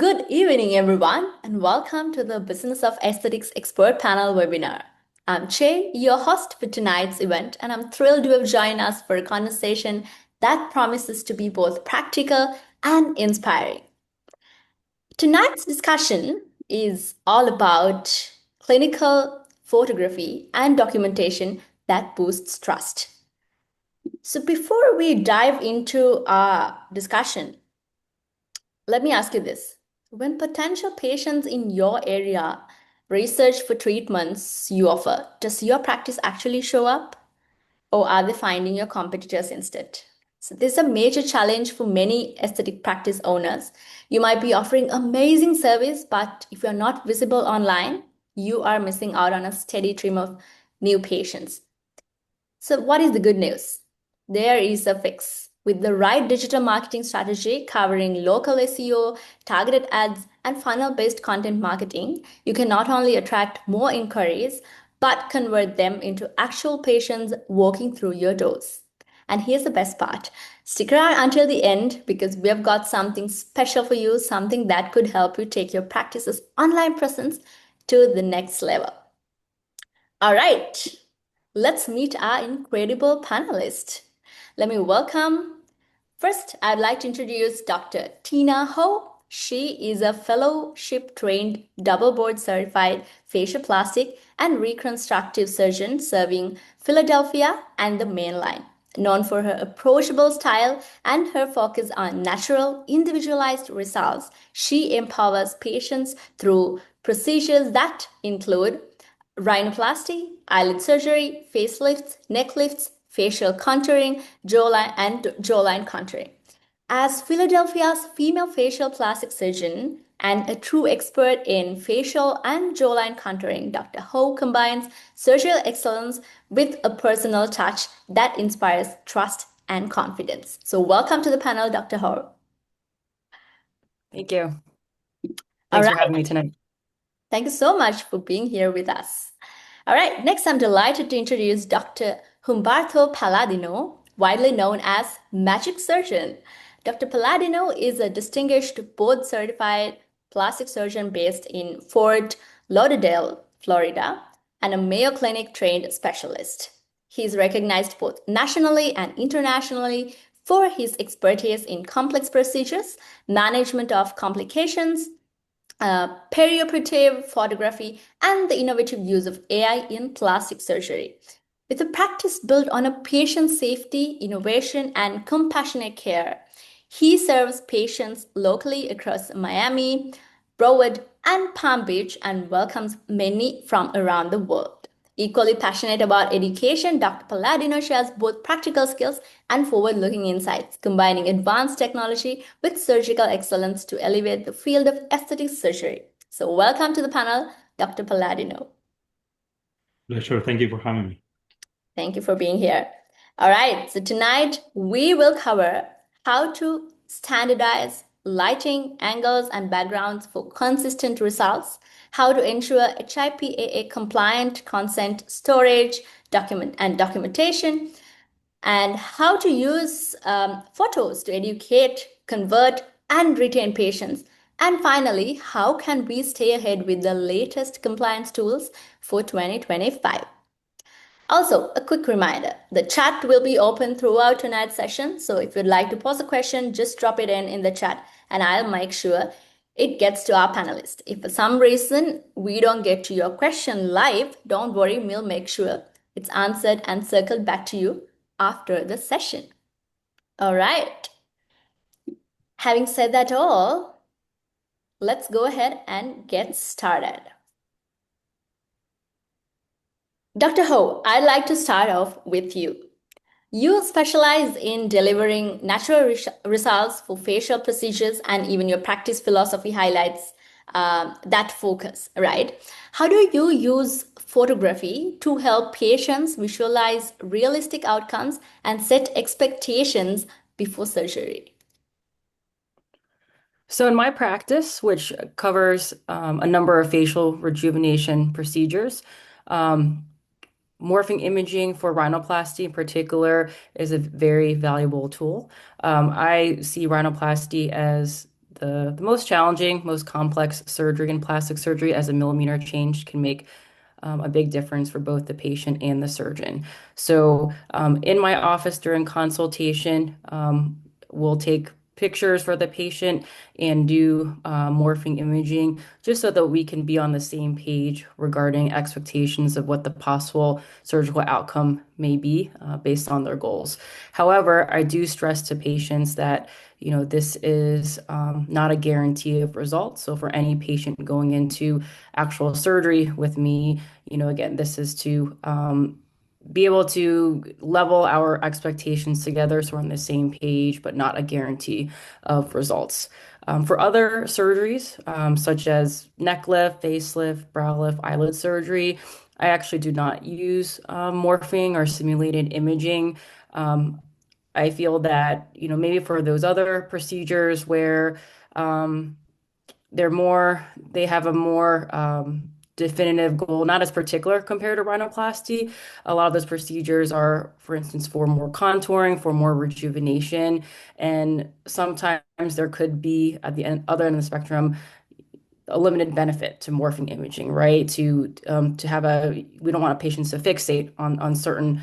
Good evening, everyone, and welcome to the Business of Aesthetics Expert Panel webinar. I'm Che, your host for tonight's event, and I'm thrilled you have joined us for a conversation that promises to be both practical and inspiring. Tonight's discussion is all about clinical photography and documentation that boosts trust. So, before we dive into our discussion, let me ask you this. When potential patients in your area research for treatments you offer, does your practice actually show up? Or are they finding your competitors instead? So, this is a major challenge for many aesthetic practice owners. You might be offering amazing service, but if you're not visible online, you are missing out on a steady stream of new patients. So, what is the good news? There is a fix. With the right digital marketing strategy covering local SEO, targeted ads, and funnel based content marketing, you can not only attract more inquiries, but convert them into actual patients walking through your doors. And here's the best part, stick around until the end because we've got something special for you, something that could help you take your practice's online presence to the next level. All right, let's meet our incredible panelists. Let me welcome. First, I'd like to introduce Dr. Tina Ho. She is a fellowship trained, double board certified facial plastic and reconstructive surgeon serving Philadelphia and the mainline. Known for her approachable style and her focus on natural, individualized results, she empowers patients through procedures that include rhinoplasty, eyelid surgery, facelifts, neck lifts, facial contouring, jawline contouring. As Philadelphia's female facial plastic surgeon and a true expert in facial and jawline contouring, Dr. Ho combines surgical excellence with a personal touch that inspires trust and confidence. So, welcome to the panel, Dr. Ho. Thank you. All Thanks for right. having me tonight. Thank you so much for being here with us. All right, next I'm delighted to introduce Dr. Humberto Palladino, widely known as Magic Surgeon. Dr. Palladino is a distinguished board certified plastic surgeon based in Fort Lauderdale, Florida, and a Mayo Clinic trained specialist. He is recognized both nationally and internationally for his expertise in complex procedures, management of complications, perioperative photography, and the innovative use of AI in plastic surgery. With a practice built on a patient safety, innovation, and compassionate care, he serves patients locally across Miami, Broward, and Palm Beach and welcomes many from around the world. Equally passionate about education, Dr. Palladino shares both practical skills and forward looking insights, combining advanced technology with surgical excellence to elevate the field of aesthetic surgery. So, welcome to the panel, Dr. Palladino. Sure. Thank you for having me. Thank you for being here. All right, so tonight we will cover how to standardize lighting, angles, and backgrounds for consistent results, how to ensure HIPAA compliant consent storage, documentation, and how to use photos to educate, convert, and retain patients. And finally, how can we stay ahead with the latest compliance tools for 2025? Also, a quick reminder, the chat will be open throughout tonight's session. So if you'd like to pose a question, just drop it in the chat and I'll make sure it gets to our panelists. If for some reason we don't get to your question live, don't worry, we'll make sure it's answered and circled back to you after the session. All right. Having said that all, let's go ahead and get started. Dr. Ho, I'd like to start off with you. You specialize in delivering natural results for facial procedures, and even your practice philosophy highlights that focus, right? How do you use photography to help patients visualize realistic outcomes and set expectations before surgery? So in my practice, which covers a number of facial rejuvenation procedures, morphing imaging for rhinoplasty in particular is a very valuable tool. I see rhinoplasty as the most challenging, most complex surgery in plastic surgery, as a millimeter change can make a big difference for both the patient and the surgeon. So, in my office during consultation, we'll take pictures for the patient and do morphing imaging just so that we can be on the same page regarding expectations of what the possible surgical outcome may be based on their goals. However, I do stress to patients that this is not a guarantee of results. So for any patient going into actual surgery with me, again, this is to be able to level our expectations together so we're on the same page, but not a guarantee of results. For other surgeries, such as neck lift, facelift, brow lift, eyelid surgery, I actually do not use morphing or simulated imaging. I feel that, maybe for those other procedures where um, they have a more definitive goal, not as particular compared to rhinoplasty. A lot of those procedures are, for instance, for more contouring, for more rejuvenation, and sometimes there could be at the other end of the spectrum a limited benefit to morphing imaging, right? To have we don't want patients to fixate on certain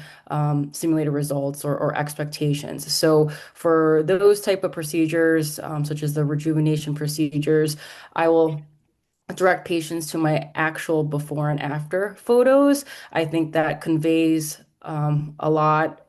simulated results or expectations. So for those type of procedures, such as the rejuvenation procedures, I will direct patients to my actual before and after photos. I think that conveys a lot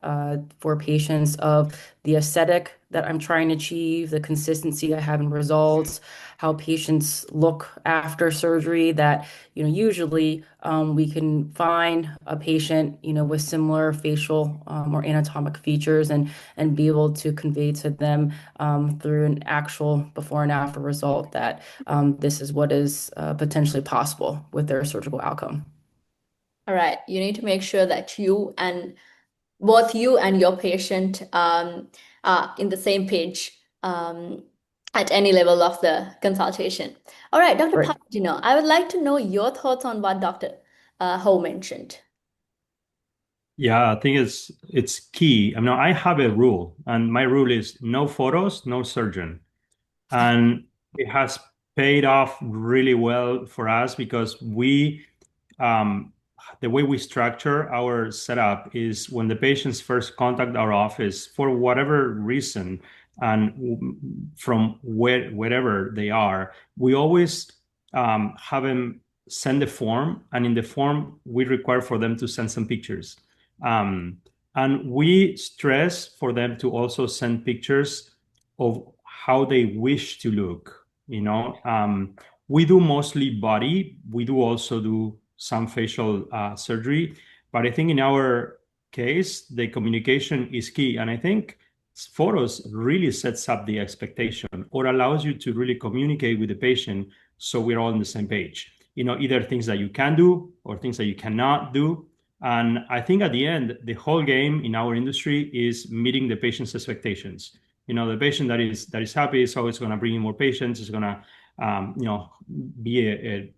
for patients of the aesthetic that I'm trying to achieve, the consistency I have in results, how patients look after surgery. That, usually we can find a patient, with similar facial or anatomic features and be able to convey to them through an actual before and after result that this is what is potentially possible with their surgical outcome. All right, you need to make sure that both you and your patient are in the same page at any level of the consultation. All right, Dr. Right. Palladino, I would like to know your thoughts on what Dr. Ho mentioned. Yeah, I think it's key. I mean, I have a rule, and my rule is no photos, no surgeon. And it has paid off really well for us because um, the way we structure our setup is when the patients first contact our office for whatever reason and from wherever they are, we always have them send a form, and in the form we require for them to send some pictures. Um, and we stress for them to also send pictures of how they wish to look. We do mostly body. We do also do some facial surgery, but I think in our case, the communication is key. And I think photos really sets up the expectation or allows you to really communicate with the patient so we're all on the same page. Either things that you can do or things that you cannot do. And I think at the end, the whole game in our industry is meeting the patient's expectations. The patient that is happy is always going to bring in more patients, is going to be a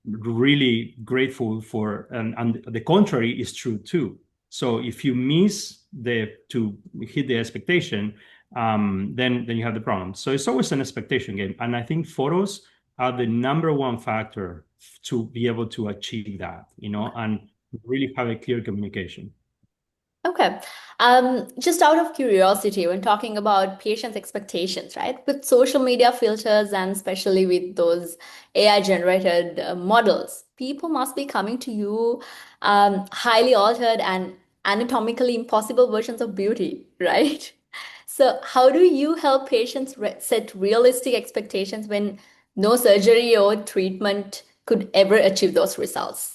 really grateful for, and the contrary is true too. So if you miss to hit the expectation, then you have the problem. So it's always an expectation game, and I think photos are the number one factor to be able to achieve that, and really have a clear communication. Okay. Just out of curiosity, when talking about patients' expectations, right? With social media filters and especially with those AI generated models, people must be coming to you highly altered and anatomically impossible versions of beauty, right? So, how do you help patients set realistic expectations when no surgery or treatment could ever achieve those results?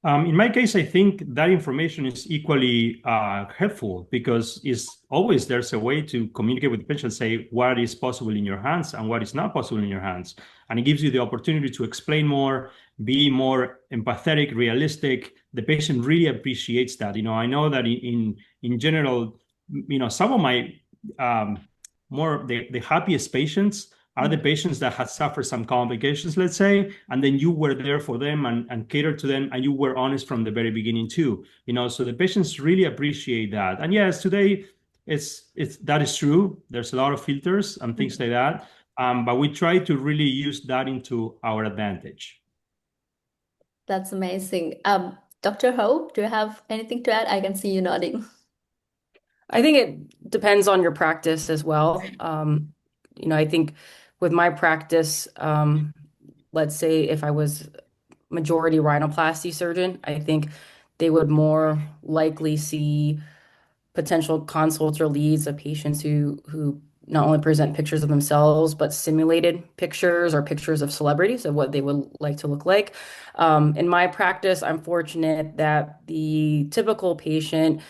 In my case, I think that information is equally helpful because there's a way to communicate with the patient, say what is possible in your hands and what is not possible in your hands, and it gives you the opportunity to explain more, be more empathetic, realistic. The patient really appreciates that. I know that in general, some of my more the happiest patients are the patients that had suffered some complications, let's say, and then you were there for them and catered to them, and you were honest from the very beginning too. So the patients really appreciate that. And yes, today it's that is true. There's a lot of filters and things like that. But we try to really use that into our advantage. That's amazing. Dr. Ho, do you have anything to add? I can see you nodding. I think it depends on your practice as well. I think with my practice, let's say if I was majority rhinoplasty surgeon, I think they would more likely see potential consults or leads of patients who not only present pictures of themselves, but simulated pictures or pictures of celebrities of what they would like to look like. In my practice, I'm fortunate that the typical patient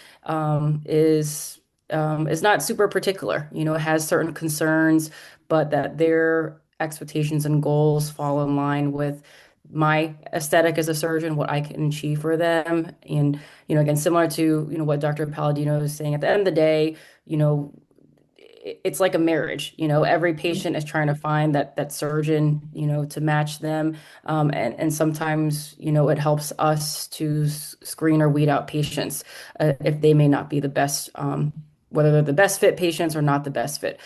is not super particular, has certain concerns, but that their expectations and goals fall in line with my aesthetic as a surgeon, what I can achieve for them. And, again, similar to, what Dr. Palladino is saying, at the end of the day, it's like a marriage. Every patient is trying to find that surgeon, to match them. And sometimes, it helps us to screen or weed out patients if they may not be the best, whether they're the best fit patients or not the best fit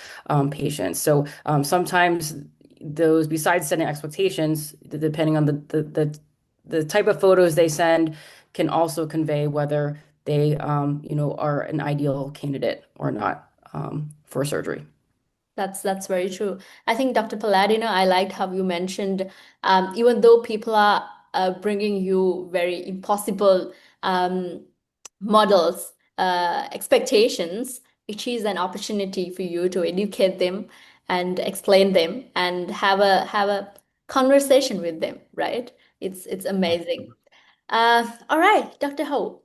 patients. So sometimes those, besides setting expectations, depending on the type of photos they send, can also convey whether they, are an ideal candidate or not for surgery. That's very true. I think Dr. Palladino, I liked how you mentioned, even though people are bringing you very impossible um, models, expectations, it is an opportunity for you to educate them and explain them and have a conversation with them, right? It's amazing. All right, Dr. Ho.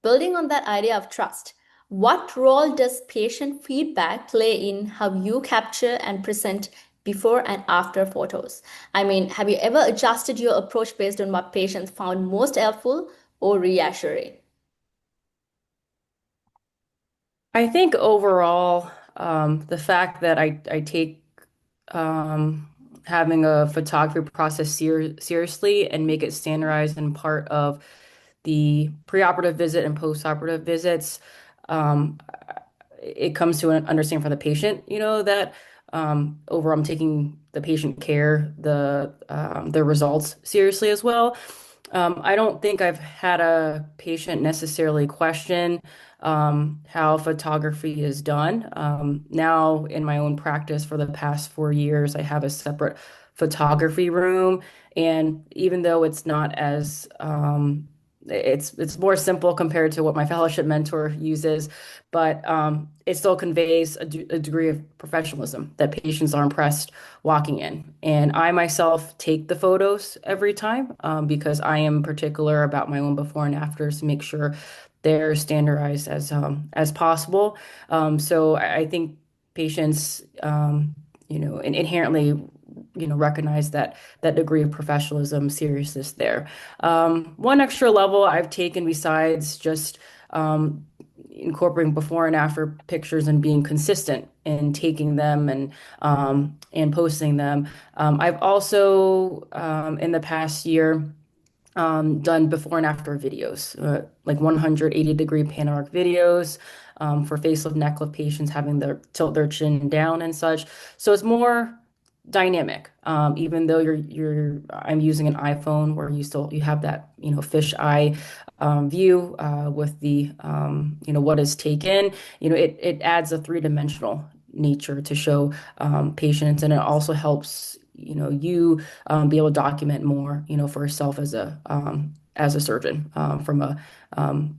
Building on that idea of trust, what role does patient feedback play in how you capture and present before and after photos? I mean, have you ever adjusted your approach based on what patients found most helpful or reassuring? I think overall, the fact that I take um, having a photography process seriously and make it standardized and part of the preoperative visit and postoperative visits, um, it comes to an understanding for the patient, that overall I'm taking the patient care, the results seriously as well. I don't think I've had a patient necessarily question how photography is done. Now, in my own practice for the past 4 years, I have a separate photography room, and even though it's not as it's more simple compared to what my fellowship mentor uses, but it still conveys a degree of professionalism that patients are impressed walking in. And I myself take the photos every time because I am particular about my own before and afters to make sure they're standardized as possible. So I think patients, inherently, recognize that degree of professionalism, seriousness there. One extra level I've taken besides just incorporating before and after pictures and being consistent in taking them and posting them. I've also in the past year done before and after videos, like 180-degree panoramic videos for facelift neck lift patients having their tilt their chin down and such. So it's more dynamic. Even though I'm using an iPhone where you have that fish eye view with the what is taken. It adds a three-dimensional nature to show patients, and it also helps you be able to document more for yourself as a surgeon from a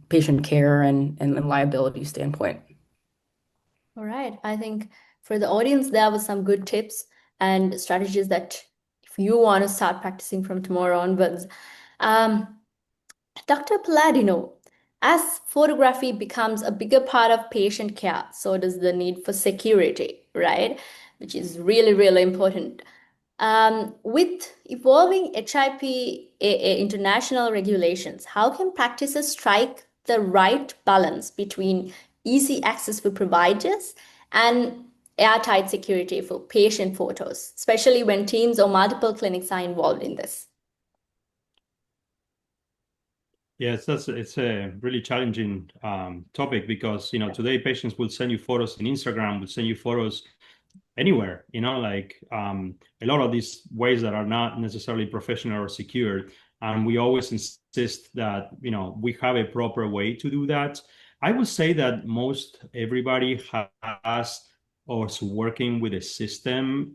patient care and liability standpoint. All right. I think for the audience, there was some good tips and strategies that if you want to start practicing from tomorrow onwards. Um, Dr. Palladino, as photography becomes a bigger part of patient care, so does the need for security, right? Which is really, really important. With evolving HIPAA international regulations, how can practices strike the right balance between easy access for providers and airtight security for patient photos, especially when teams or multiple clinics are involved in this? Yes, it's a really challenging topic because today patients will send you photos in Instagram, will send you photos anywhere, like a lot of these ways that are not necessarily professional or secure. And we always insist that, we have a proper way to do that. I would say that most everybody has or is working with a system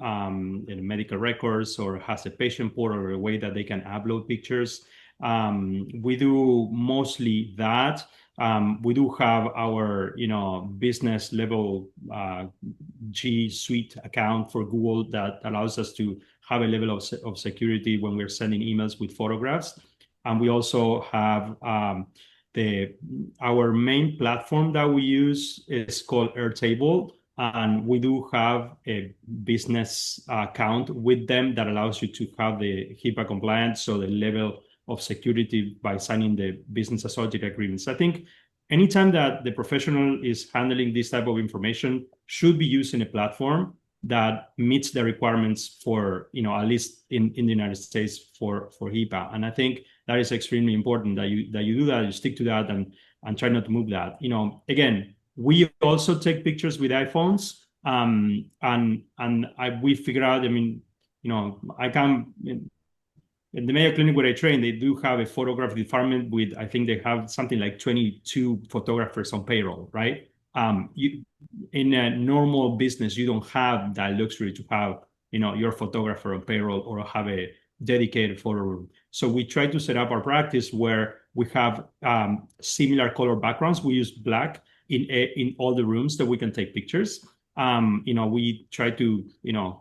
in medical records or has a patient portal or a way that they can upload pictures. We do mostly that. We do have our, business level G Suite account for Google that allows us to have a level of security when we're sending emails with photographs. And we also have the our main platform that we use is called Airtable, and we do have a business account with them that allows you to have the HIPAA compliant, so the level of security by signing the business associate agreements. I think anytime that the professional is handling this type of information should be using a platform that meets the requirements for, at least in the United States for HIPAA. And I think that is extremely important that you do that, you stick to that and try not to move that. Again, we also take pictures with iPhones. We figure out, I can in the Mayo Clinic where I train, they do have a photography department with, I think they have something like 22 photographers on payroll, right? In a normal business, you don't have that luxury to have, your photographer on payroll or have a dedicated photo room. So we try to set up our practice where we have similar color backgrounds. We use black in all the rooms that we can take pictures. We try to,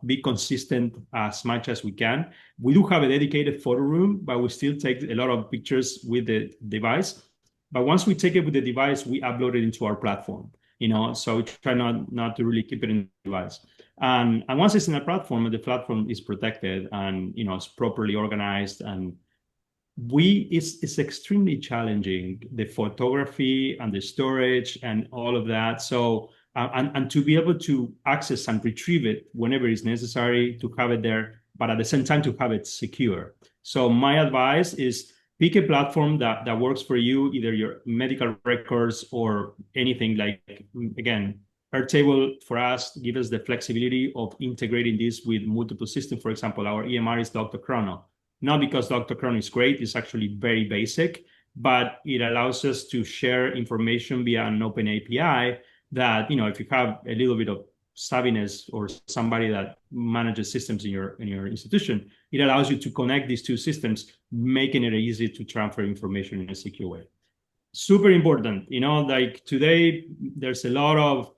be consistent as much as we can. We do have a dedicated photo room, but we still take a lot of pictures with the device. But once we take it with the device, we upload it into our platform, so we try not to really keep it in the device. And once it's in a platform, the platform is protected and, it's properly organized. And it's extremely challenging, the photography and the storage and all of that. So and to be able to access and retrieve it whenever it's necessary, to have it there, but at the same time to have it secure. So my advice is pick a platform that works for you, either your medical records or anything. Like, again, Airtable for us give us the flexibility of integrating this with multiple systems. For example, our EMR is Dr. Chrono. Not because Dr. Chrono is great, it's actually very basic, but it allows us to share information via an open API that, if you have a little bit of savviness or somebody that manages systems in your institution, it allows you to connect these two systems, making it easy to transfer information in a secure way. Super important, like today there's a lot of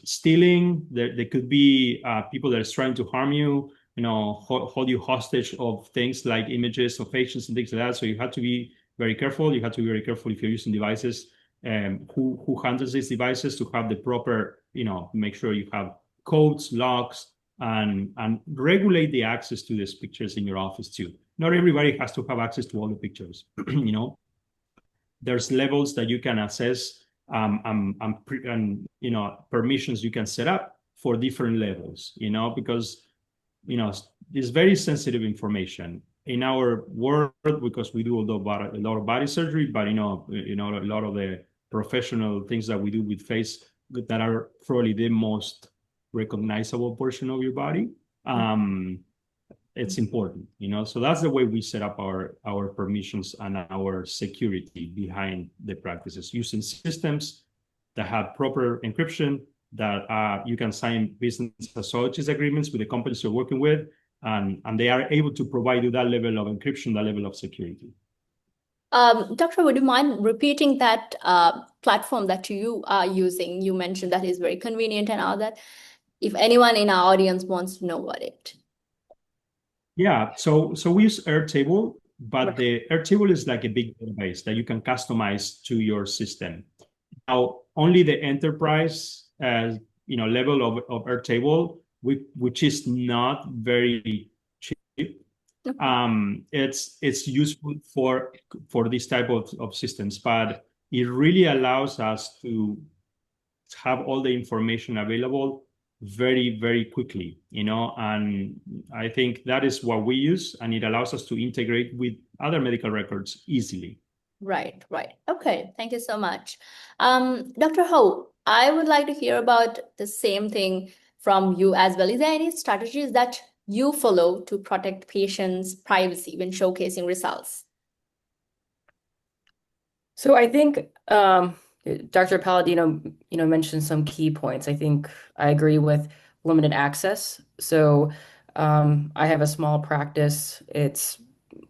stealing. There could be people that are trying to harm you, hold you hostage of things like images of patients and things like that. So you have to be very careful. You have to be very careful if you're using devices, who handles these devices, to have the proper, make sure you have codes, locks, and regulate the access to these pictures in your office too. Not everybody has to have access to all the pictures. There's levels that you can assess, and permissions you can set up for different levels, because it's very sensitive information in our world, because we do a lot of body surgery, but a lot of the professional things that we do with face that are probably the most recognizable portion of your body. It's important, so that's the way we set up our permissions and our security behind the practices, using systems that have proper encryption, that you can sign business associates agreements with the companies you're working with, and they are able to provide you that level of encryption, that level of security. Doctor, would you mind repeating that platform that you are using? You mentioned that is very convenient and all that. If anyone in our audience wants to know about it. Yeah, so we use Airtable, but the Airtable is like a big database that you can customize to your system. Now, only the enterprise level of Airtable, which is not very cheap. It's useful for this type of systems, but it really allows us to have all the information available very, very quickly, and I think that is what we use, and it allows us to integrate with other medical records easily. Right, right. Okay, thank you so much. Dr. Ho, I would like to hear about the same thing from you as well. Is there any strategies that you follow to protect patients' privacy when showcasing results? So I think Dr. Palladino, mentioned some key points. I think I agree with limited access. So I have a small practice. It's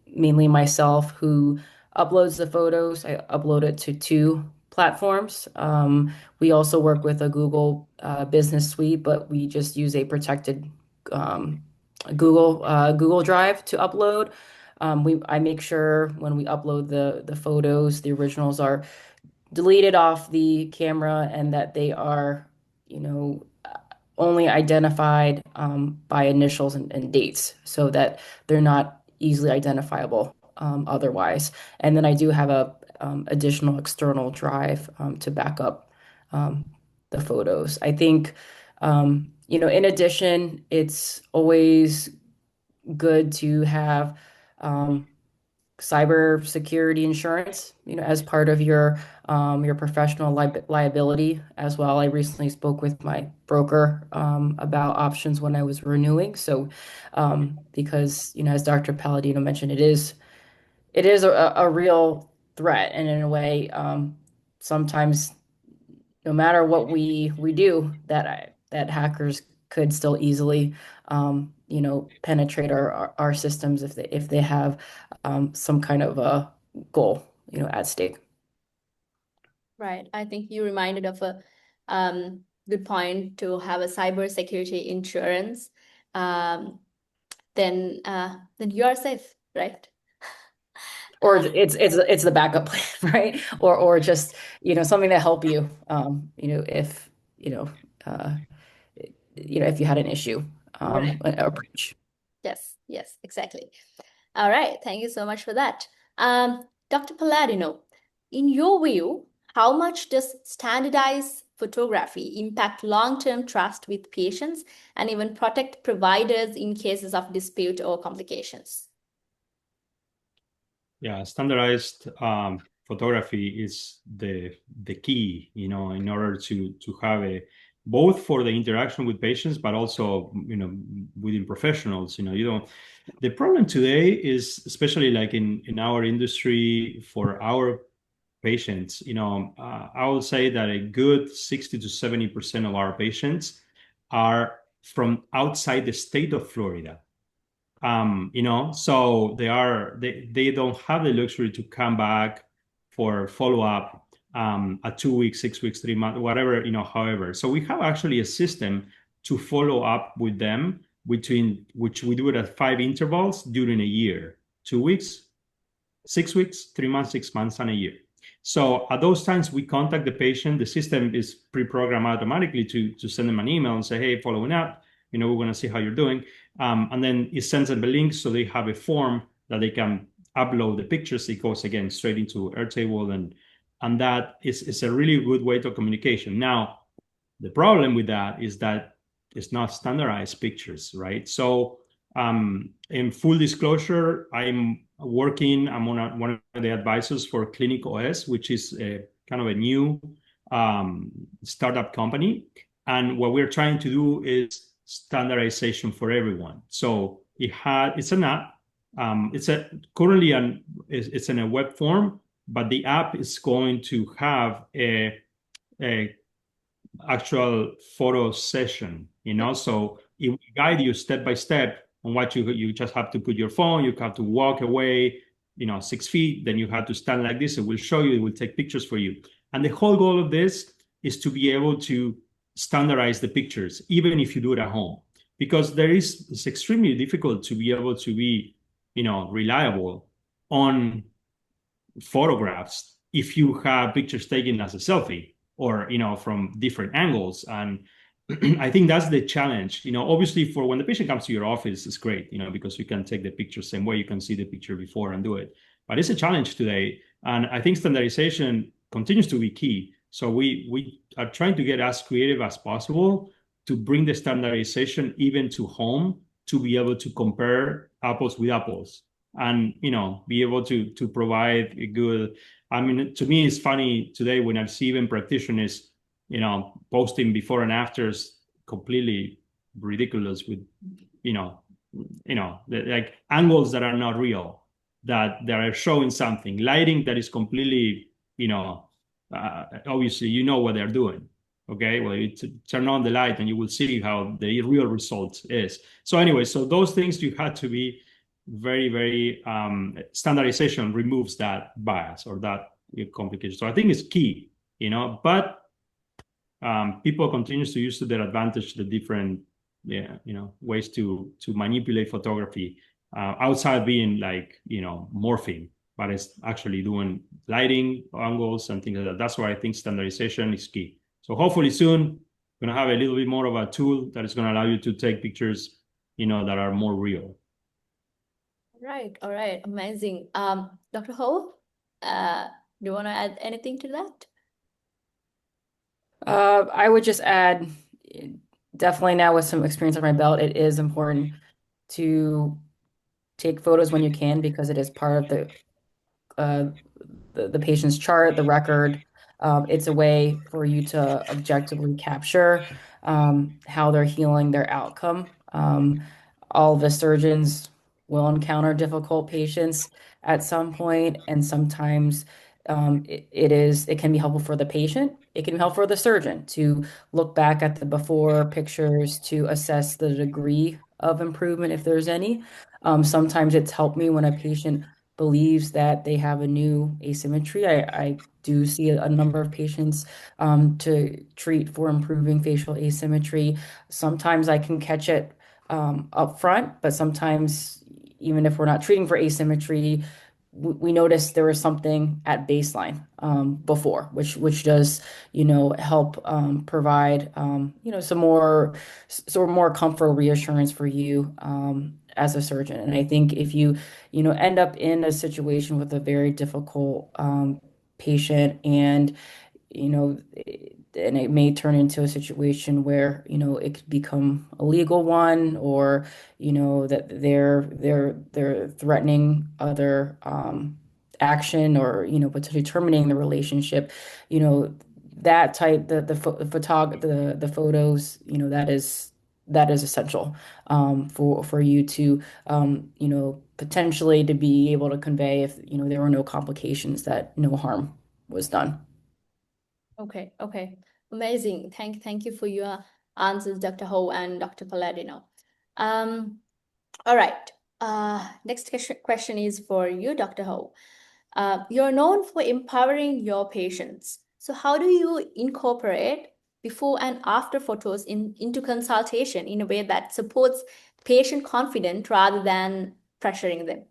mainly myself who uploads the photos. I upload it to two platforms. We also work with a Google Business Suite, but we just use a protected um, Google Drive to upload. I make sure when we upload the photos, the originals are deleted off the camera and that they are, only identified by initials and dates so that they're not easily identifiable otherwise. And then I do have a additional external drive to back up um, the photos. I think, in addition, it's always good to have um, cyber security insurance, as part of your professional liability as well. I recently spoke with my broker about options when I was renewing. So, because as Dr. Palladino mentioned, it is a real threat, and in a way, sometimes no matter what we do, that hackers could still easily penetrate our systems if they have some kind of a goal at stake. Right. I think you reminded of a good point to have a cybersecurity insurance. Um, then you are safe, right? Or it's the backup plan, right? Or just something to help you if you know uh if you had an issue, Right. a breach. Yes, yes, exactly. All right. Thank you so much for that. Dr. Palladino, in your view, how much does standardized photography impact long-term trust with patients and even protect providers in cases of dispute or complications? Yeah, standardized photography is the key, in order to have a both for the interaction with patients, but also within professionals. The problem today is, especially like in our industry for our patients, I would say that a good 60 to 70% of our patients are from outside the state of Florida. So they don't have the luxury to come back for follow-up at 2 weeks, 6 weeks, 3 months, whatever, however. So we have actually a system to follow up with them between which we do it at 5 intervals during a year, 2 weeks, 6 weeks, 3 months, 6 months, and a year. So at those times, we contact the patient. The system is pre-programmed automatically to send them an email and say, hey, following up, we want to see how you're doing. And then it sends them the link so they have a form that they can upload the pictures. It goes again straight into Airtable, and that is a really good way to communication. Now, the problem with that is that it's not standardized pictures, right? So in full disclosure, I'm one of the advisors for Clinic OS, which is a kind of a new startup company. And what we're trying to do is standardization for everyone. So it's an app. It's in a web form, but the app is going to have a actual photo session, so it will guide you step by step on what you just have to put your phone, you have to walk away 6 feet, then you have to stand like this. It will show you, it will take pictures for you. And the whole goal of this is to be able to standardize the pictures even if you do it at home, because it's extremely difficult to be able to be reliable on photographs if you have pictures taken as a selfie or from different angles. And I think that's the challenge. Obviously, for when the patient comes to your office, it's great, because you can take the picture same way, you can see the picture before and do it. But it's a challenge today, and I think standardization continues to be key. So we are trying to get as creative as possible to bring the standardization even to home to be able to compare apples with apples and be able to provide a good. I mean, to me, it's funny today when I see even practitioners, posting before and afters completely ridiculous with, like angles that are not real, that are showing something, lighting that is completely, obviously, what they're doing. Okay, well, you turn on the light and you will see how the real result is. So anyway, so those things you had to be very, very standardization removes that bias or that complication. So I think it's key, but people continues to use to their advantage the different ways to manipulate photography outside being like morphing, but it's actually doing lighting angles and things like that. That's why I think standardization is key. So hopefully soon we're gonna have a little bit more of a tool that is gonna allow you to take pictures that are more real. All right, amazing. Dr. Ho, do you want to add anything to that? I would just add, definitely now with some experience on my belt, it is important to take photos when you can because it is part of uh, the patient's chart, the record. It's a way for you to objectively capture how they're healing, their outcome. All of the surgeons will encounter difficult patients at some point, and sometimes it can be helpful for the patient. It can be helpful for the surgeon to look back at the before pictures to assess the degree of improvement if there's any. Sometimes it's helped me when a patient believes that they have a new asymmetry. I do see a number of patients to treat for improving facial asymmetry. Sometimes I can catch it up front, but sometimes even if we're not treating for asymmetry, we notice there was something at baseline before, which does help provide some more comfort, reassurance for you as a surgeon. And I think if you end up in a situation with a very difficult patient and it may turn into a situation where it could become a legal one, or that they're threatening other action, or potentially terminating the relationship. That type the photos, that is essential for you to potentially to be able to convey if there were no complications, that no harm was done. Okay, amazing. Thank you for your answers, Dr. Ho and Dr. Palladino. All right. Next question is for you, Dr. Ho. You're known for empowering your patients. So how do you incorporate before and after photos into consultation in a way that supports patient confidence rather than pressuring them?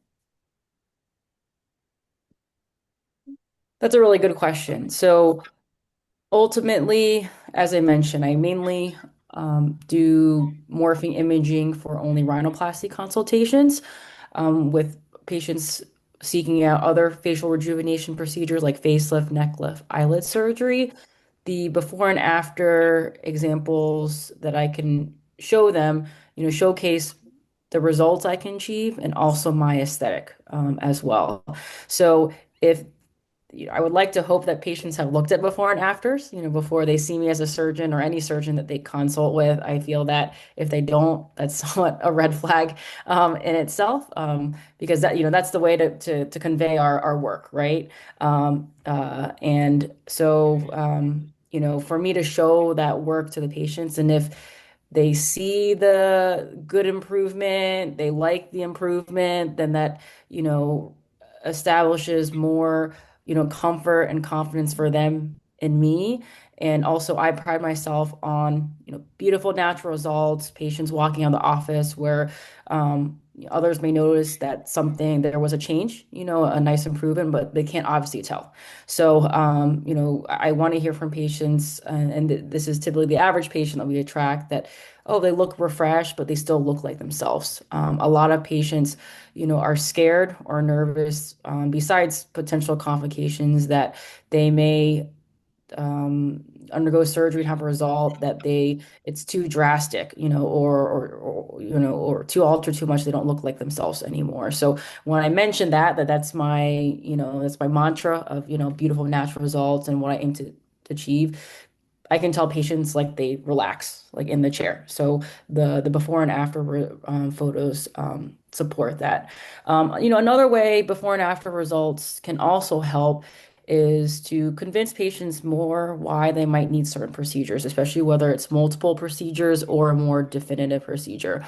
That's a really good question. So ultimately, as I mentioned, I mainly do morphing imaging for only rhinoplasty consultations with patients seeking out other facial rejuvenation procedures like facelift, neck lift, eyelid surgery. The before and after examples that I can show them, showcase the results I can achieve and also my aesthetic as well. So if I would like to hope that patients have looked at before and afters, before they see me as a surgeon or any surgeon that they consult with. I feel that if they don't, that's somewhat a red flag in itself, because that's the way to convey our work, right? And so, for me to show that work to the patients, and if they see the good improvement, they like the improvement, then that, establishes more comfort and confidence for them and me. And also, I pride myself on, beautiful natural results, patients walking out of the office where others may notice that there was a change, a nice improvement, but they can't obviously tell. So, I want to hear from patients, and this is typically the average patient that we attract, that, oh, they look refreshed, but they still look like themselves. A lot of patients, are scared or nervous, besides potential complications that they may undergo surgery and have a result that it's too drastic, or too altered too much, they don't look like themselves anymore. So when I mention that's my mantra of, beautiful natural results and what I aim to achieve, I can tell patients like they relax like in the chair. So the before and after photos support that. Another way before and after results can also help is to convince patients more why they might need certain procedures, especially whether it's multiple procedures or a more definitive procedure.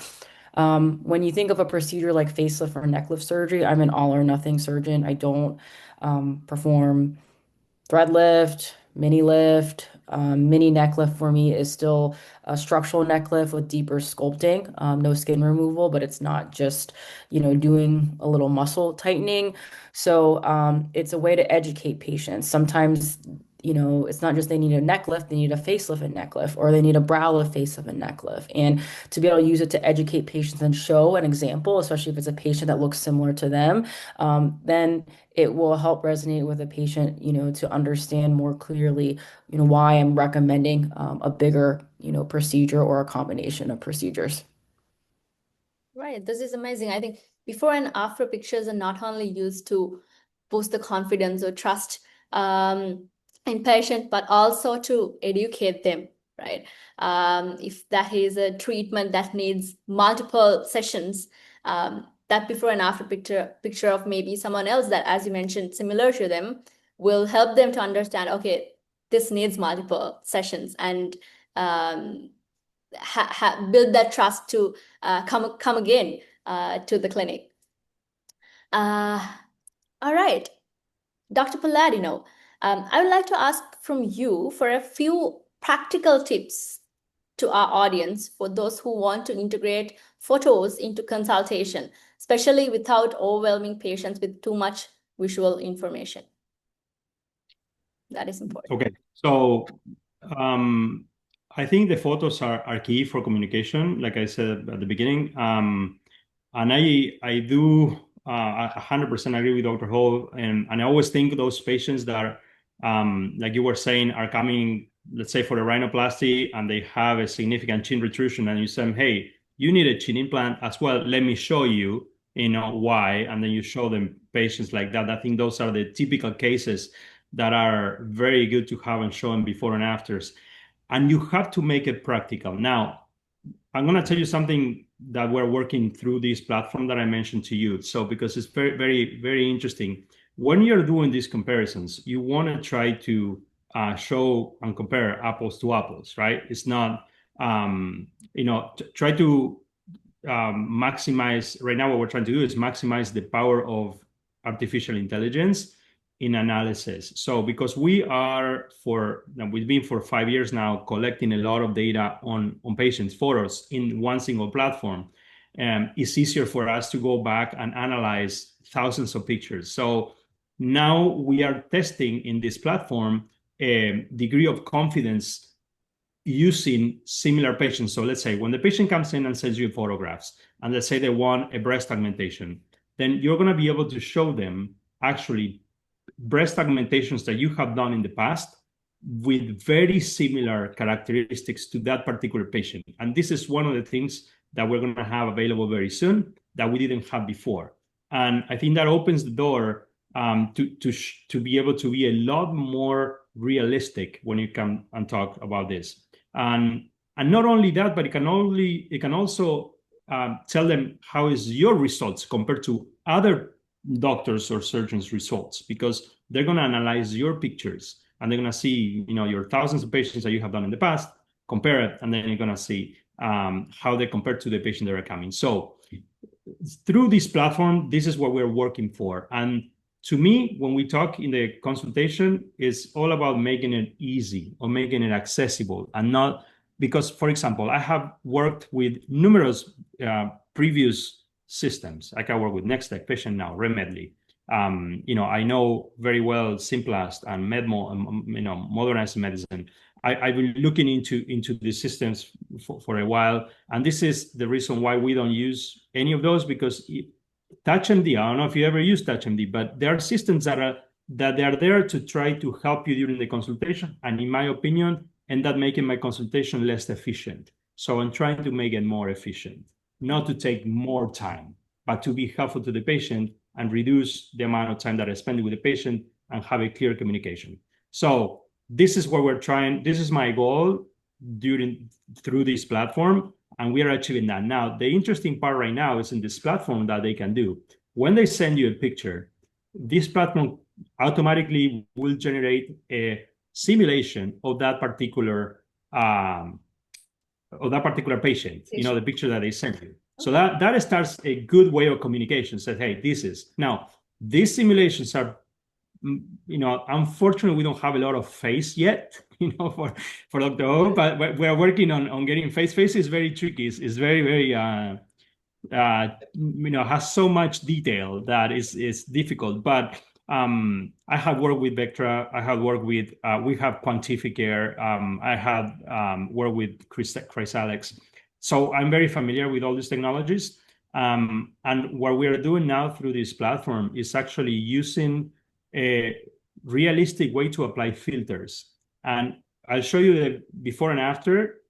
When you think of a procedure like facelift or neck lift surgery, I'm an all or nothing surgeon. I don't perform thread lift, mini lift. Mini neck lift for me is still a structural neck lift with deeper sculpting, no skin removal, but it's not just, doing a little muscle tightening. So it's a way to educate patients. Sometimes, it's not just they need a neck lift, they need a facelift and neck lift, or they need a brow lift, facelift and neck lift. And to be able to use it to educate patients and show an example, especially if it's a patient that looks similar to them, then it will help resonate with a patient, to understand more clearly, why I'm recommending a bigger, procedure or a combination of procedures. Right, this is amazing. I think before and after pictures are not only used to boost the confidence or trust in patient, but also to educate them, right? If that is a treatment that needs multiple sessions, that before and after picture of maybe someone else that, as you mentioned, similar to them, will help them to understand, okay, this needs multiple sessions, and build that trust to come again to the clinic. All right, Dr. Palladino, I would like to ask from you for a few practical tips to our audience for those who want to integrate photos into consultation, especially without overwhelming patients with too much visual information. That is important. Okay, so I think the photos are key for communication, like I said at the beginning. And I do 100% agree with Dr. Hall. And I always think those patients that, like you were saying, are coming, let's say, for a rhinoplasty and they have a significant chin protrusion, and you say, hey, you need a chin implant as well. Let me show you, why. And then you show them patients like that. I think those are the typical cases that are very good to have and show them before and afters. And you have to make it practical. Now, I'm going to tell you something that we're working through this platform that I mentioned to you. So, because it's very, very, very interesting. When you're doing these comparisons, you want to try to show and compare apples to apples, right? It's not, try to maximize. Right now, what we're trying to do is maximize the power of artificial intelligence in analysis. So because we've been for 5 years now collecting a lot of data on patients' photos in one single platform, it's easier for us to go back and analyze thousands of pictures. So now we are testing in this platform a degree of confidence using similar patients. So let's say when the patient comes in and sends you photographs, and let's say they want a breast augmentation, then you're going to be able to show them actually breast augmentations that you have done in the past with very similar characteristics to that particular patient. And this is one of the things that we're going to have available very soon that we didn't have before. And I think that opens the door to be able to be a lot more realistic when you come and talk about this. And not only that, but it can also tell them how is your results compared to other doctors or surgeons' results, because they're going to analyze your pictures and they're going to see, your thousands of patients that you have done in the past, compare it, and then you're going to see how they compare to the patient that are coming. So through this platform, this is what we're working for. And to me, when we talk in the consultation, it's all about making it easy or making it accessible, and not because, for example, I have worked with numerous previous systems. Like I work with Nextech, Patient Now, Remedly. I know very well Simplast and Medmo, modernized medicine. I've been looking into these systems for a while, and this is the reason why we don't use any of those, because TouchMD, I don't know if you ever use TouchMD, but there are systems that that they are there to try to help you during the consultation, and in my opinion, end up making my consultation less efficient. So I'm trying to make it more efficient, not to take more time, but to be helpful to the patient and reduce the amount of time that I spend with the patient and have a clear communication. So this is what we're trying. This is my goal through this platform, and we are achieving that. Now, the interesting part right now is in this platform that they can do. When they send you a picture, this platform automatically will generate a simulation of that particular patient, the picture that they sent you. So that starts a good way of communication. Said, hey, now these simulations are, unfortunately, we don't have a lot of face yet, for Dr. O, but we're working on getting face. Face is very tricky. It's very, very, has so much detail that is difficult. But I have worked with Vectra. I have worked with, we have Quantificare. I have worked with Chrysalex. So I'm very familiar with all these technologies. And what we are doing now through this platform is actually using a realistic way to apply filters. And I'll show you the before and after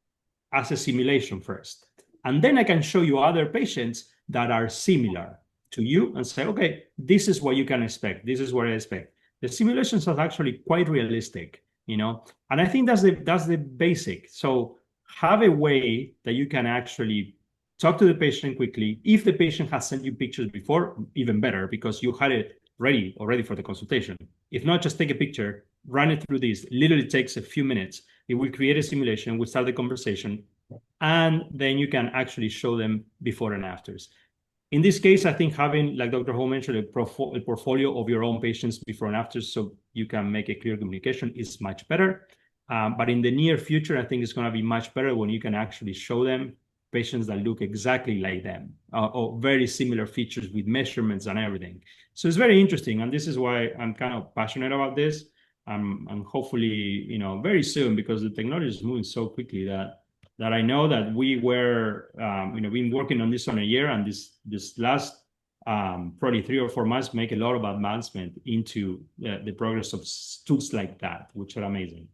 as a simulation first. And then I can show you other patients that are similar to you and say, okay, this is what you can expect. This is what I expect. The simulations are actually quite realistic, and I think that's the basic. So have a way that you can actually talk to the patient quickly. If the patient has sent you pictures before, even better, because you had it ready already for the consultation. If not, just take a picture, run it through this. Literally takes a few minutes. It will create a simulation. We'll start the conversation, and then you can actually show them before and afters. In this case, I think having, like Dr. Ho mentioned, a portfolio of your own patients before and after, so you can make a clear communication, is much better. But in the near future, I think it's going to be much better when you can actually show them patients that look exactly like them, or very similar features with measurements and everything. So it's very interesting, and this is why I'm kind of passionate about this. And hopefully, very soon, because the technology is moving so quickly that I know that we were, been working on this on a year, and this last probably 3 or 4 months make a lot of advancement into the progress of tools like that, which are amazing.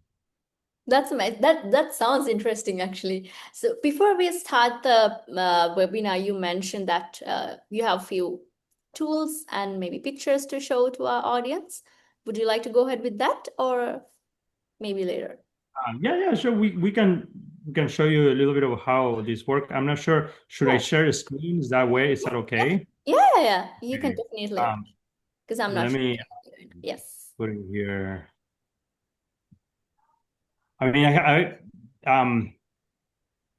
That's amazing. That sounds interesting, actually. So before we start the webinar, you mentioned that you have a few tools and maybe pictures to show to our audience. Would you like to go ahead with that, or maybe later? Yeah, sure. We can show you a little bit of how this works. I'm not sure. Should I share a screen? Is that way? Is that okay? Yeah. You can Okay. definitely, because I'm not Let sure. me Yes. put it here. I mean, I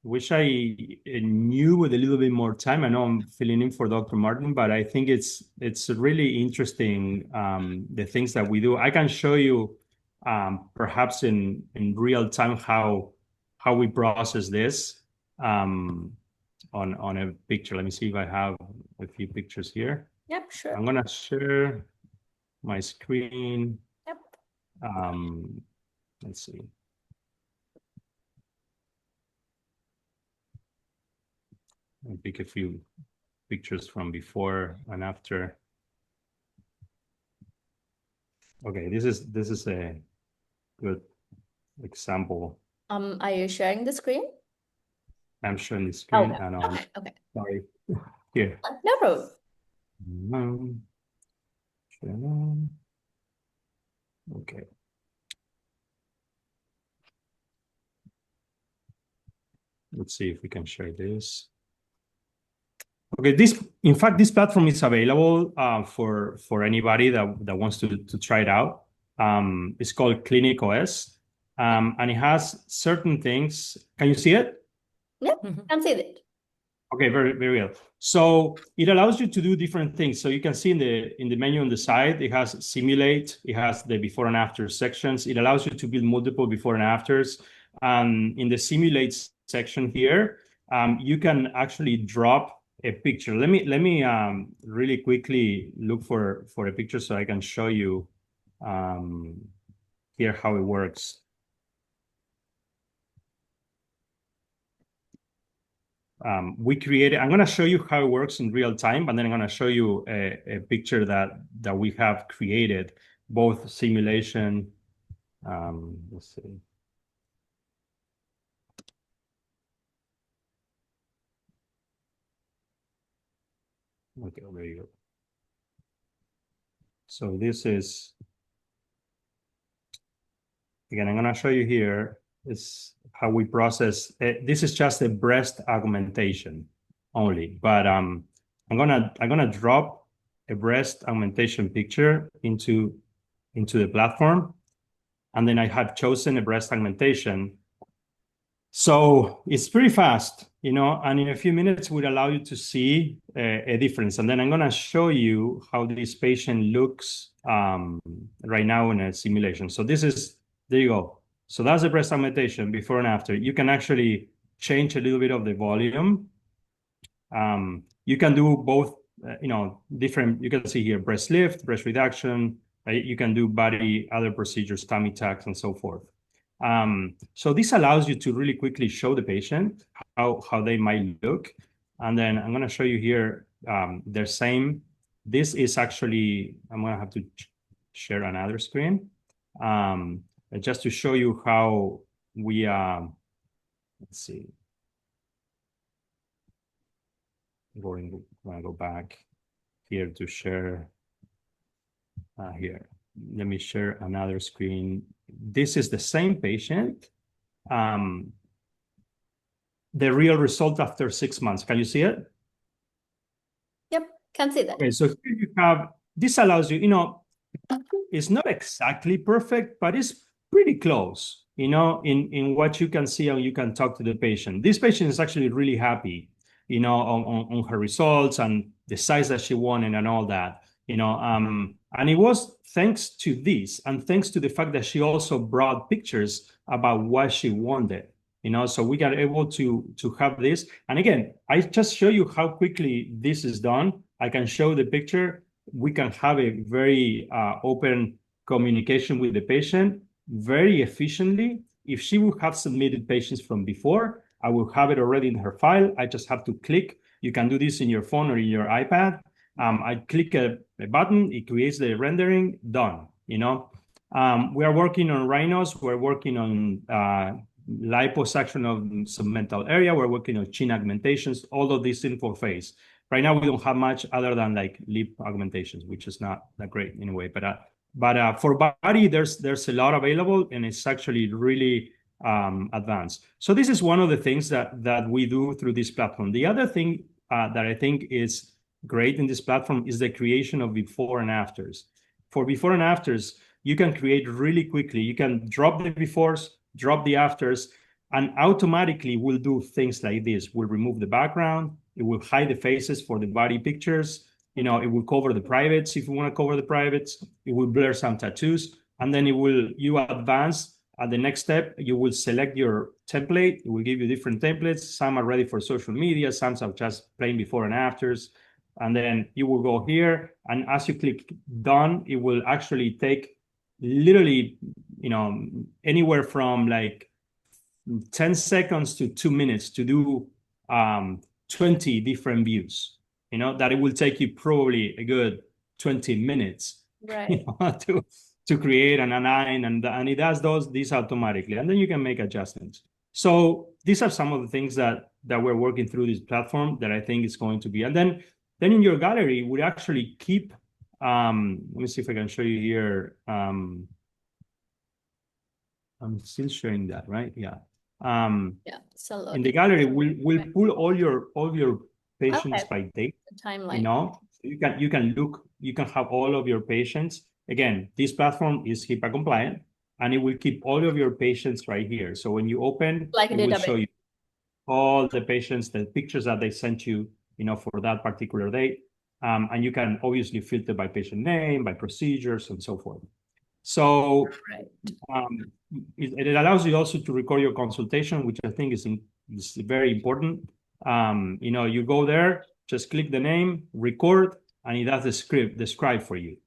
wish I knew with a little bit more time. I know I'm filling in for Dr. Martin, but I think it's really interesting, the things that we do. I can show you perhaps in real time how we process this on a picture. Let me see if I have a few pictures here. Yep, sure. I'm gonna share my screen. Yep. Let's see. I'll pick a few pictures from before and after. Okay, this is a good example. Are you sharing the screen? I'm sharing the screen. Okay. And Okay. sorry. Here. No problem. Okay. Let's see if we can share this. Okay, in fact, this platform is available for anybody that wants to try it out. It's called Clinic OS, and it has certain things. Can you see it? Yep, can see that. Okay, very, very well. So it allows you to do different things. So you can see in the menu on the side, it has simulate, it has the before and after sections. It allows you to build multiple before and afters. In the simulate section here, you can actually drop a picture. Let me really quickly look for a picture so I can show you here how it works. I'm going to show you how it works in real time, and then I'm going to show you a picture that we have created both simulation. Let's see. Okay, there you go. So this is, again, I'm going to show you here is how we process. This is just a breast augmentation only, but I'm gonna drop a breast augmentation picture into the platform, and then I have chosen a breast augmentation. So it's pretty fast, and in a few minutes would allow you to see a difference. And then I'm going to show you how this patient looks right now in a simulation. So there you go. So that's the breast augmentation before and after. You can actually change a little bit of the volume. You can do both, different, you can see here, breast lift, breast reduction. You can do other procedures, tummy tucks, and so forth. So this allows you to really quickly show the patient how they might look. And then I'm going to show you here their same. This is actually, I'm going to have to share another screen just to show you how we, let's see. I'm going to go back here to share here. Let me share another screen. This is the same patient. The real result after 6 months. Can you see it? Yep, can see that. Okay, so here you have, this allows you, it's not exactly perfect, but it's pretty close, in what you can see and you can talk to the patient. This patient is actually really happy, on her results and the size that she wanted and all that. And it was thanks to this and thanks to the fact that she also brought pictures about what she wanted, so we got able to have this. And again, I just show you how quickly this is done. I can show the picture. We can have a very open communication with the patient very efficiently. If she would have submitted patients from before, I will have it already in her file. I just have to click. You can do this in your phone or in your iPad. I click a button, it creates the rendering, done. We are working on rhinos, we're working on liposuction of submental area, we're working on chin augmentations, all of these in for face. Right now, we don't have much other than like lip augmentations, which is not that great anyway. But for body, there's a lot available, and it's actually really advanced. So this is one of the things that we do through this platform. The other thing that I think is great in this platform is the creation of before and afters. For before and afters, you can create really quickly. You can drop the befores, drop the afters, and automatically will do things like this. We'll remove the background. It will hide the faces for the body pictures. It will cover the privates if you want to cover the privates. It will blur some tattoos. And then you advance. At the next step, you will select your template. It will give you different templates. Some are ready for social media. Some are just plain before and afters. And then you will go here. And as you click done, it will actually take literally, anywhere from like 10 seconds to 2 minutes to do 20 different views, that it will take you probably a good 20 minutes Right. to create and align, and it does these automatically, and then you can make adjustments. So these are some of the things that we're working through this platform that I think is going to be. And then in your gallery, we actually keep, let me see if I can show you here. I'm still showing that, right? Yeah. Yeah, so In the gallery, we'll pull all your patients by date. The timeline. So you can look, you can have all of your patients. Again, this platform is HIPAA compliant, and it will keep all of your patients right here. So when you open, Like a it will database. show you all the patients, the pictures that they sent you, for that particular date. And you can obviously filter by patient name, by procedures, and so forth. So it allows you also to record your consultation, which I think is very important. You go there, just click the name, record, and it does the scribe for you.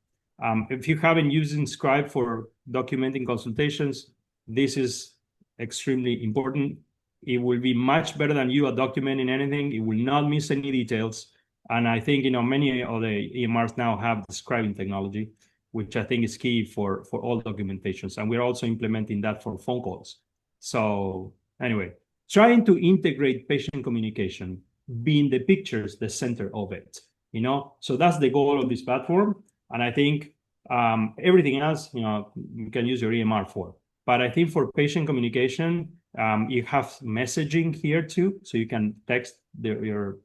If you haven't used Scribe for documenting consultations, this is extremely important. It will be much better than you at documenting anything. It will not miss any details. And I think, many of the EMRs now have the scribing technology, which I think is key for all documentations. And we're also implementing that for phone calls. So anyway, trying to integrate patient communication, being the pictures the center of it, So that's the goal of this platform. And I think everything else, you can use your EMR for. But I think for patient communication, you have messaging here too, so you can text your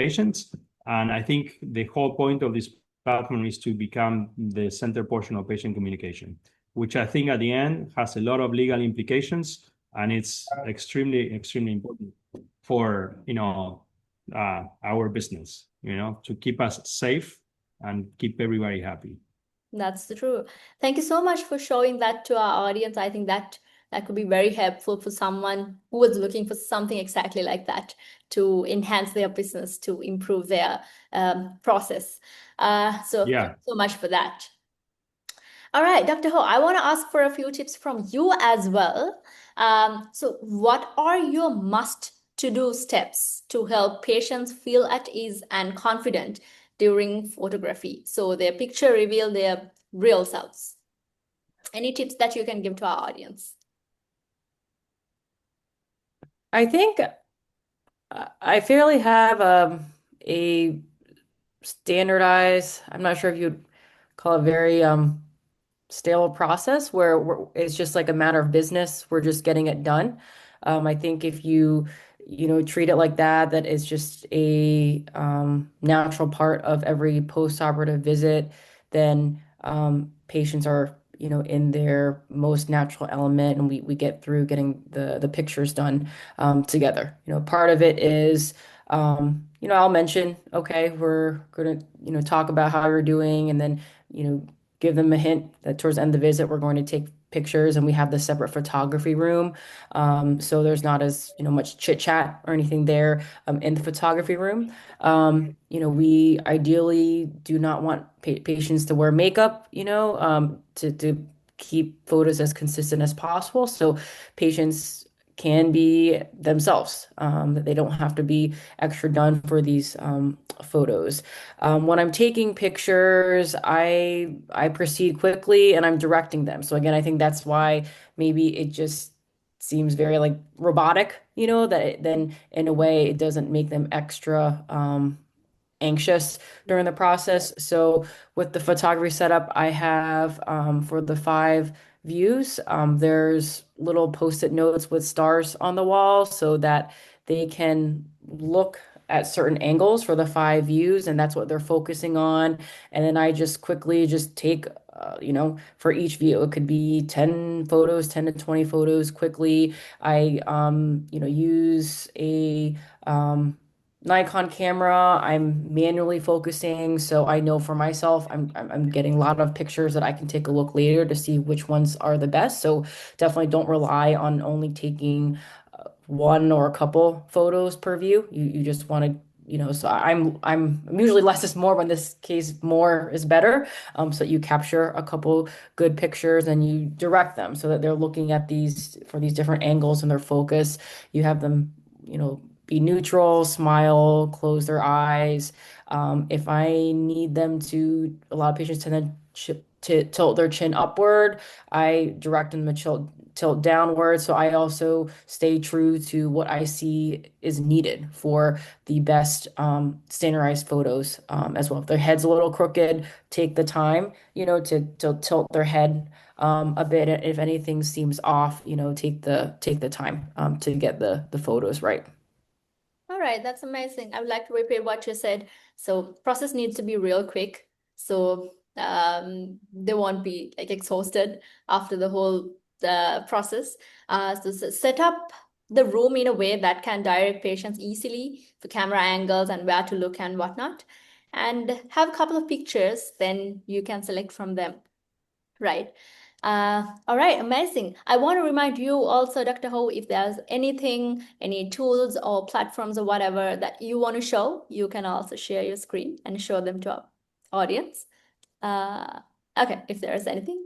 patients. And I think the whole point of this platform is to become the center portion of patient communication, which I think at the end has a lot of legal implications, and it's extremely, extremely important for our business, to keep us safe and keep everybody happy. That's true. Thank you so much for showing that to our audience. I think that could be very helpful for someone who is looking for something exactly like that to enhance their business, to improve their process. So thank Yeah. you so much for that. All right, Dr. Ho, I want to ask for a few tips from you as well. So what are your must-to-do steps to help patients feel at ease and confident during photography, so their picture reveal their real selves? Any tips that you can give to our audience? I think I fairly have a standardized, I'm not sure if you'd call it very stale process where it's just like a matter of business. We're just getting it done. I think if you treat it like that, that is just a natural part of every post-operative visit, then patients are, in their most natural element, and we get through getting the pictures done together. Part of it is, I'll mention, okay, we're gonna, talk about how you're doing, and then, give them a hint that towards the end of the visit, we're going to take pictures, and we have the separate photography room. So there's not as, much chit chat or anything there in the photography room. We ideally do not want patients to wear makeup, to keep photos as consistent as possible. So patients can be themselves. They don't have to be extra done for these photos. When I'm taking pictures, I proceed quickly and I'm directing them. So again, I think that's why maybe it just seems very like robotic, then in a way it doesn't make them extra anxious during the process. So with the photography setup I have for the 5 views, there's little post-it notes with stars on the wall so that they can look at certain angles for the 5 views, and that's what they're focusing on. And then I just quickly just take, for each view, it could be 10 photos, 10 to 20 photos quickly. I, use a Nikon camera. I'm manually focusing, so I know for myself I'm getting a lot of pictures that I can take a look later to see which ones are the best. So definitely don't rely on only taking one or a couple photos per view. You just want to, so I'm usually less is more, but in this case more is better. So you capture a couple good pictures and you direct them so that they're looking at these for these different angles and their focus. You have them, be neutral, smile, close their eyes. If I need them to, a lot of patients tend to tilt their chin upward. I direct them to tilt downward. So I also stay true to what I see is needed for the best standardized photos as well. If their head's a little crooked, take the time, to tilt their head a bit. If anything seems off, take the time to get the photos right. All right, that's amazing. I would like to repeat what you said. So process needs to be real quick. So they won't be like exhausted after the whole process. So set up the room in a way that can direct patients easily for camera angles and where to look and whatnot. And have a couple of pictures, then you can select from them. Right. All right, amazing. I want to remind you also, Dr. Ho, if there's anything, any tools or platforms or whatever that you want to show, you can also share your screen and show them to our audience. Okay, if there's anything,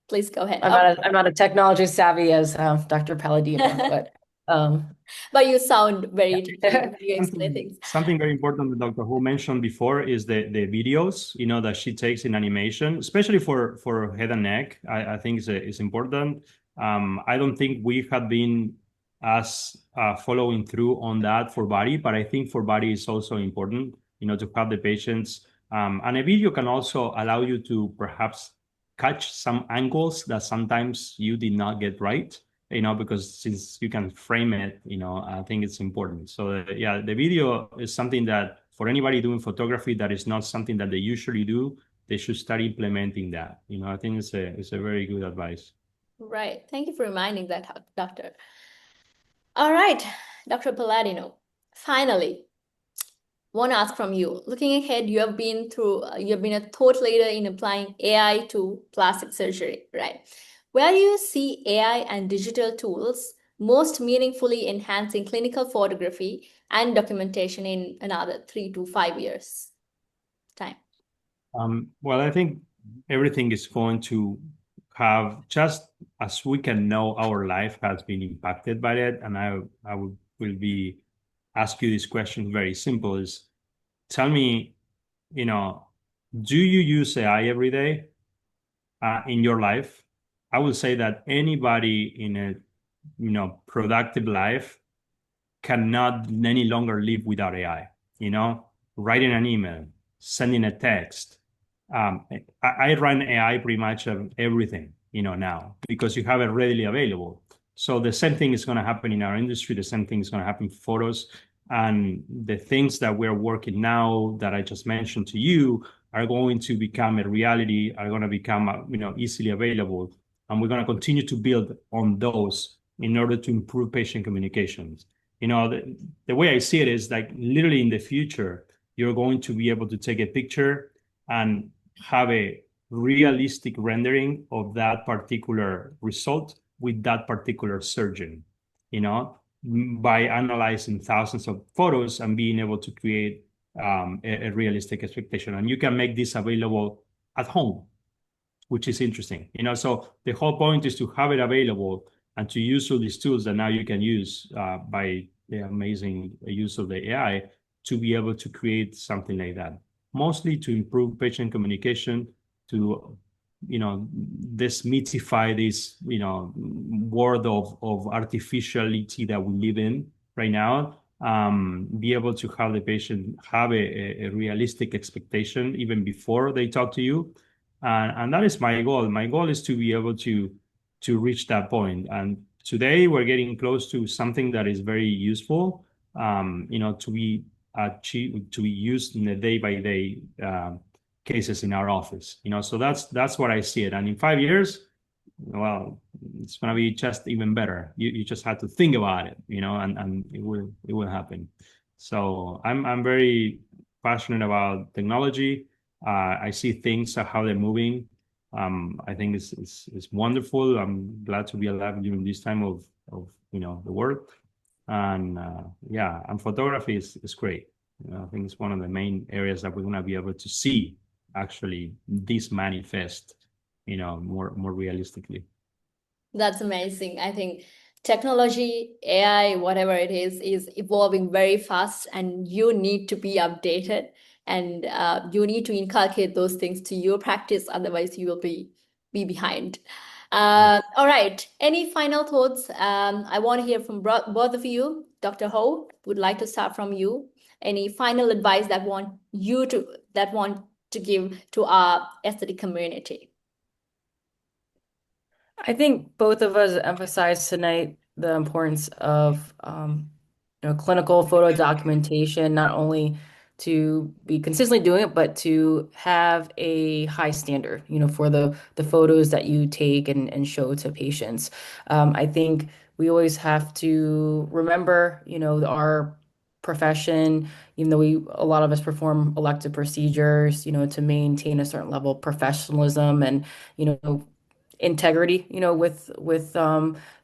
please go ahead. I'm not a technology savvy as Dr. Palladino, but Um, But you sound very intelligent yeah. when you explain Something things. something very important that Dr. Who mentioned before is the videos, that she takes in animation, especially for head and neck. I think is important. I don't think we have been as following through on that for body, but I think for body is also important, to have the patients. And a video can also allow you to perhaps catch some angles that sometimes you did not get right, because since you can frame it, I think it's important. So yeah, the video is something that for anybody doing photography, that is not something that they usually do. They should start implementing that. I think it's a very good advice. Right. Thank you for reminding that, doctor. All right, Dr. Palladino. Finally, want to ask from you. Looking ahead, you have been a thought leader in applying AI to plastic surgery, right? Where do you see AI and digital tools most meaningfully enhancing clinical photography and documentation in another 3 to 5 years time? Well, I think everything is going to have, just as we can know, our life has been impacted by it. And I will be ask you this question very simple: is tell me, you know, do you use AI every day in your life? I will say that anybody in a productive life cannot any longer live without AI. You know, writing an email, sending a text. I run AI pretty much of everything, now because you have it readily available. So the same thing is going to happen in our industry. The same thing is going to happen for photos. And the things that we're working now that I just mentioned to you are going to become a reality, are going to become, easily available. And we're going to continue to build on those in order to improve patient communications. The way I see it is like literally in the future, you're going to be able to take a picture and have a realistic rendering of that particular result with that particular surgeon, by analyzing thousands of photos and being able to create a realistic expectation. And you can make this available at home, which is interesting. So the whole point is to have it available and to use all these tools that now you can use by the amazing use of the AI to be able to create something like that. Mostly to improve patient communication, to demystify this world of artificiality that we live in right now. Be able to have the patient have a realistic expectation even before they talk to you, and that is my goal. My goal is to be able to reach that point. And today we're getting close to something that is very useful, to be achieved, to be used in the day by day cases in our office. So that's what I see it. And in 5 years, well, it's going to be just even better. You just have to think about it, and it will happen. So I'm very passionate about technology. I see things how they're moving. I think it's wonderful. I'm glad to be alive during this time of the world. And yeah, and photography is great. I think it's one of the main areas that we're going to be able to see actually this manifest, more realistically. That's amazing. I think technology, AI, whatever it is evolving very fast, and you need to be updated, and you need to inculcate those things to your practice. Otherwise, you will be behind. All right. Any final thoughts? I want to hear from both of you. Dr. Ho, would like to start from you. Any final advice that want to give to our aesthetic community? I think both of us emphasized tonight the importance of clinical photo documentation, not only to be consistently doing it, but to have a high standard, for the photos that you take and show to patients. I think we always have to remember, our profession, even though a lot of us perform elective procedures, to maintain a certain level of professionalism and, integrity, with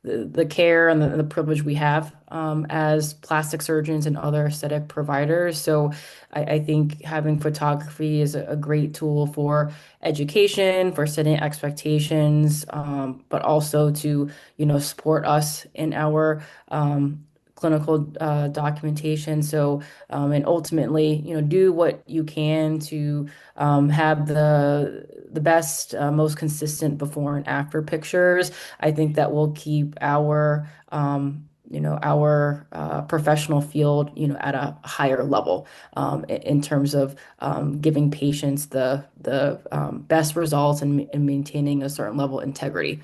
the care and the privilege we have as plastic surgeons and other aesthetic providers. So I think having photography is a great tool for education, for setting expectations, but also to, support us in our clinical documentation. So, and ultimately, do what you can to have the best, most consistent before and after pictures. I think that will keep our professional field, at a higher level in terms of giving patients the best results and maintaining a certain level of integrity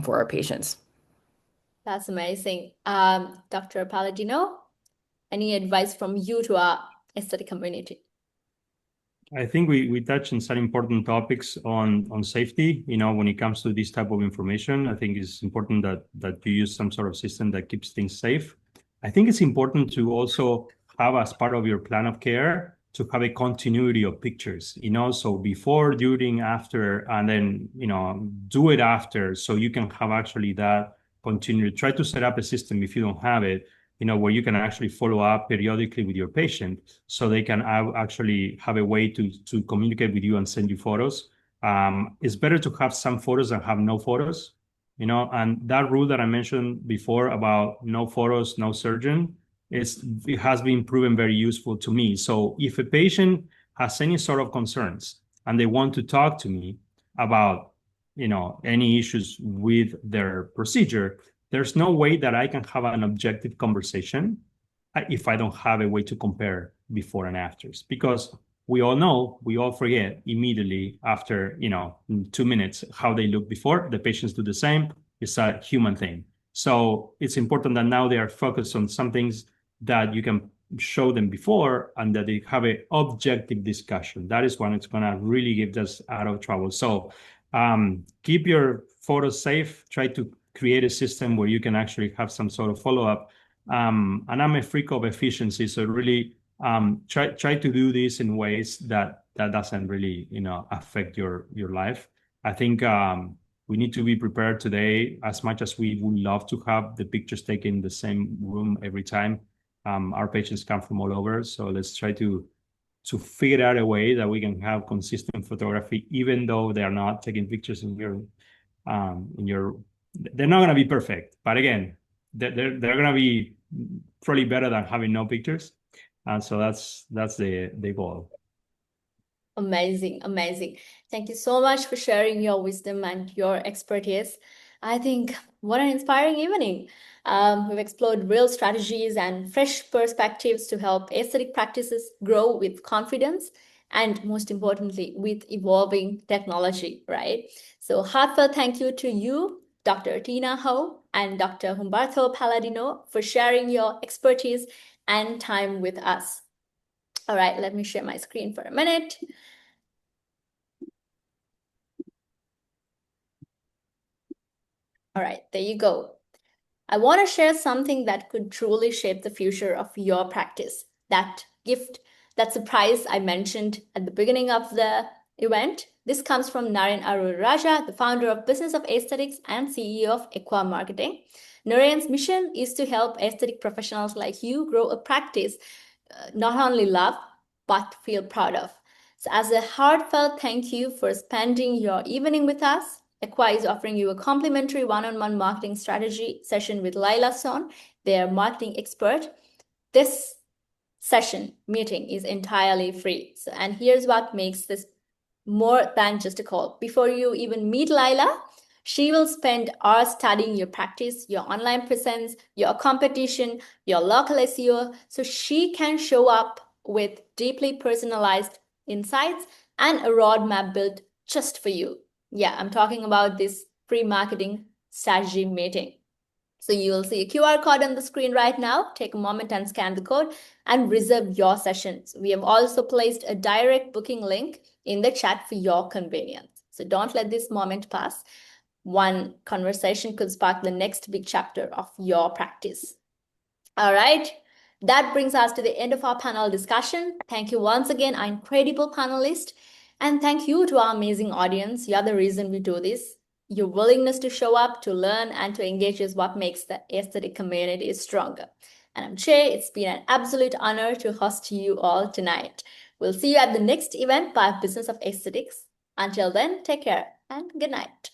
for our patients. That's amazing. Dr. Palladino, any advice from you to our aesthetic community? I think we touched on some important topics on safety. When it comes to this type of information, I think it's important that you use some sort of system that keeps things safe. I think it's important to also have, as part of your plan of care, to have a continuity of pictures. So before, during, after, and then do it after, so you can have actually that continuity. Try to set up a system, if you don't have it, where you can actually follow up periodically with your patient, so they can actually have a way to communicate with you and send you photos. It's better to have some photos than have no photos, and that rule that I mentioned before about no photos, no surgeon, it has been proven very useful to me. So if a patient has any sort of concerns and they want to talk to me about, any issues with their procedure, there's no way that I can have an objective conversation if I don't have a way to compare before and afters, because we all forget immediately after 2 minutes how they look before. The patients do the same. It's a human thing. So it's important that now they are focused on some things that you can show them before, and that they have an objective discussion. That is when it's going to really get us out of trouble. So keep your photos safe. Try to create a system where you can actually have some sort of follow-up. And I'm a freak of efficiency, so really try to do this in ways that doesn't really affect your life. I think we need to be prepared today. As much as we would love to have the pictures taken in the same room every time, our patients come from all over, so let's try to figure out a way that we can have consistent photography, even though they are not taking pictures in your they're not going to be perfect, but again, they're going to be probably better than having no pictures. And so that's the goal. Amazing, amazing. Thank you so much for sharing your wisdom and your expertise. I think what an inspiring evening. We've explored real strategies and fresh perspectives to help aesthetic practices grow with confidence and, most importantly, with evolving technology, right? So heartfelt thank you to you, Dr. Tina Ho and Dr. Humberto Palladino, for sharing your expertise and time with us. All right, let me share my screen for a minute. All right, there you go. I want to share something that could truly shape the future of your practice. That gift, that surprise I mentioned at the beginning of the event. This comes from Naren Arora, the founder of Business of Aesthetics and CEO of Equa Marketing. Naren's mission is to help aesthetic professionals like you grow a practice not only love, but feel proud of. So as a heartfelt thank you for spending your evening with us, Equa is offering you a complimentary one-on-one marketing strategy session with Laila Son, their marketing expert. This session meeting is entirely free. So, and here's what makes this more than just a call. Before you even meet Laila, she will spend hours studying your practice, your online presence, your competition, your local SEO, so she can show up with deeply personalized insights and a roadmap built just for you. Yeah, I'm talking about this pre-marketing strategy meeting. So you will see a QR code on the screen right now. Take a moment and scan the code and reserve your sessions. We have also placed a direct booking link in the chat for your convenience. So don't let this moment pass. One conversation could spark the next big chapter of your practice. All right. That brings us to the end of our panel discussion. Thank you once again, our incredible panelists. And thank you to our amazing audience. You are the reason we do this. Your willingness to show up, to learn, and to engage is what makes the aesthetic community stronger. And I'm Che. It's been an absolute honor to host you all tonight. We'll see you at the next event by Business of Aesthetics. Until then, take care and good night.